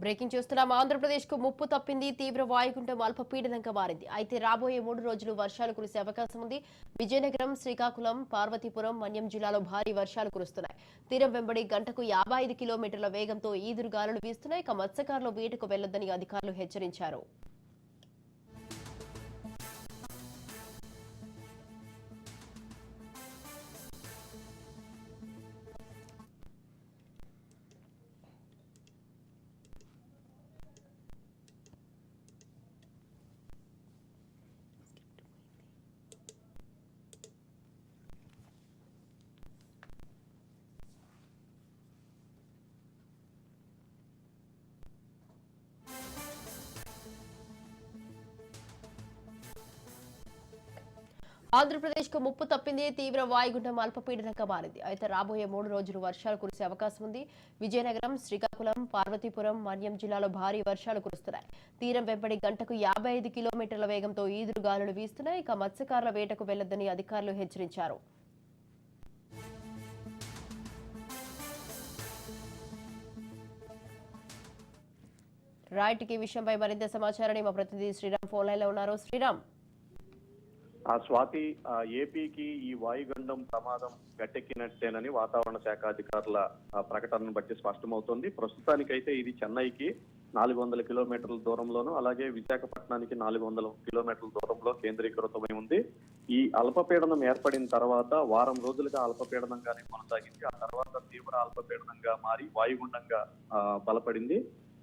Breaking చూస్తున్నాం. ఆంధ్రప్రదేశ్ కు ముప్పు తప్పింది. తీవ్ర వాయుగుండం అల్పపీడనంగా మారింది. అయితే రాబోయే 3 రోజులు వర్షాలు కురిసే అవకాశం ఉంది. విజయనగరం, శ్రీకాకుళం, పార్వతీపురం, మన్యం జిల్లాలో భారీ వర్షాలు కురుస్తున్నాయి. తీరం వెంబడి గంటకు 55 కిలోమీటర్ల వేగంతో ఈదురుగాలులు వీస్తున్నాయి. ఇక మత్స్యకారులు వేటకు వెళ్లొద్దని అధికారులు హెచ్చరించారు. ఆంధ్రప్రదేశ్ కు ముప్పు తప్పింది. తీవ్ర వాయుగుండం అల్పపీడనంగా మారింది. అయితే రాబోయే 3 రోజులు వర్షాలు కురిసే అవకాశం ఉంది. విజయనగరం, శ్రీకాకుళం, పార్వతీపురం, మన్యం జిల్లాలో భారీ వర్షాలు కురుస్తున్నాయి. తీరం వెంబడి గంటకు 55 కిలోమీటర్ల వేగంతో ఈదురుగాలులు వీస్తున్నాయి. ఇక మత్స్యకారుల వేటకు వెళ్లొద్దని అధికారులు హెచ్చరించారు. రైట్, ఈ విషయంపై మరింత సమాచారాన్ని మా ప్రతినిధి శ్రీరామ్ ఫోన్ లైన్ లో ఉన్నారు. శ్రీరామ్. స్వాతి, ఏపీకి ఈ వాయుగండం ప్రమాదం గట్టెక్కినట్టేనని వాతావరణ శాఖ అధికారుల ప్రకటనను బట్టి స్పష్టమవుతోంది. ప్రస్తుతానికైతే ఇది చెన్నైకి 400 కిలోమీటర్ల దూరంలోనూ, అలాగే విశాఖపట్నానికి 400 కిలోమీటర్ల దూరంలో కేంద్రీకృతమై ఉంది. ఈ అల్పపీడనం ఏర్పడిన తర్వాత వారం రోజులుగా అల్పపీడనంగానే కొనసాగింది. ఆ తర్వాత తీవ్ర అల్పపీడనంగా మారి వాయుగుండంగా బలపడింది.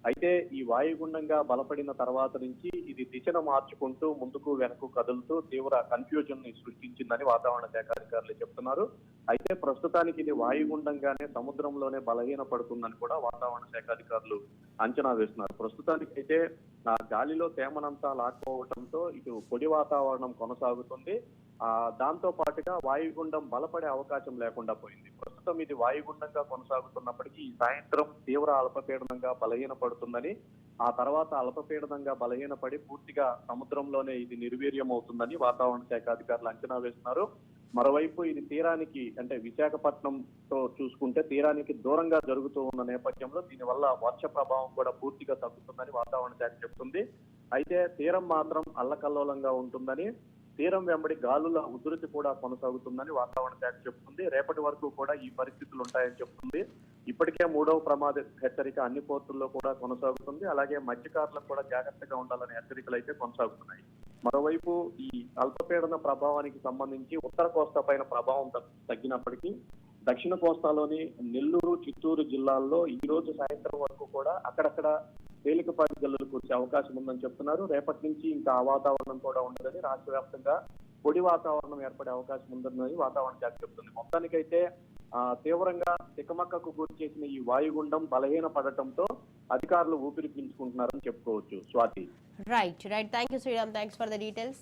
అయితే ఈ వాయుగుండంగా బలపడిన తర్వాత నుంచి ఇది దిశను మార్చుకుంటూ ముందుకు వెనక్కు కదులుతూ తీవ్ర కన్ఫ్యూజన్ ని సృష్టించిందని వాతావరణ శాఖ అధికారులు చెప్తున్నారు. అయితే ప్రస్తుతానికి ఇది వాయుగుండంగానే సముద్రంలోనే బలహీన పడుతుందని కూడా వాతావరణ శాఖ అధికారులు అంచనా వేస్తున్నారు. ప్రస్తుతానికైతే గాలిలో తేమనంతా లాక్కోవడంతో ఇటు పొడి వాతావరణం కొనసాగుతుంది. దాంతో పాటుగా వాయుగుండం బలపడే అవకాశం లేకుండా పోయింది. ప్రస్తుతం ఇది వాయుగుండంగా కొనసాగుతున్నప్పటికీ ఈ సాయంత్రం తీవ్ర అల్పపీడనంగా బలహీన పడుతుందని, ఆ తర్వాత అల్పపీడనంగా బలహీనపడి పూర్తిగా సముద్రంలోనే ఇది నిర్వీర్యం అవుతుందని వాతావరణ శాఖ అధికారులు అంచనా వేస్తున్నారు. మరోవైపు ఇది తీరానికి, అంటే విశాఖపట్నంతో చూసుకుంటే తీరానికి దూరంగా జరుగుతూ ఉన్న నేపథ్యంలో దీనివల్ల వర్ష ప్రభావం కూడా పూర్తిగా తగ్గుతుందని వాతావరణ శాఖ చెప్తుంది. అయితే తీరం మాత్రం అల్లకల్లోలంగా ఉంటుందని, తీరం వెంబడి గాలుల ఉధృతి కూడా కొనసాగుతుందని వాతావరణ శాఖ చెప్తుంది. రేపటి వరకు కూడా ఈ పరిస్థితులు ఉంటాయని చెప్తుంది. ఇప్పటికే 3వ ప్రమాద హెచ్చరిక అన్ని పోర్టుల్లో కూడా కొనసాగుతుంది. అలాగే మత్స్యకారులకు కూడా జాగ్రత్తగా ఉండాలనే హెచ్చరికలు అయితే కొనసాగుతున్నాయి. మరోవైపు ఈ అల్పపీడన ప్రభావానికి సంబంధించి ఉత్తర కోస్తా పైన ప్రభావం తగ్గినప్పటికీ దక్షిణ కోస్తాలోని నెల్లూరు, చిత్తూరు జిల్లాల్లో ఈ రోజు సాయంత్రం వరకు కూడా అక్కడక్కడ తేలికపాటి జల్లులు కురిసే అవకాశం ఉందని చెప్తున్నారు. రేపటి నుంచి ఇంకా ఆ వాతావరణం కూడా ఉండదని, రాష్ట్ర వ్యాప్తంగా పొడి వాతావరణం ఏర్పడే అవకాశం ఉందని వాతావరణ శాఖ చెప్తుంది. మొత్తానికైతే తీవ్రంగా తికమక్కకు గురి చేసిన ఈ వాయుగుండం బలహీన పడటంతో అధికారులు ఊపిరి పీల్చుకుంటున్నారని చెప్పుకోవచ్చు. Swathi. Right. Thank you Sriram. Thanks for the details.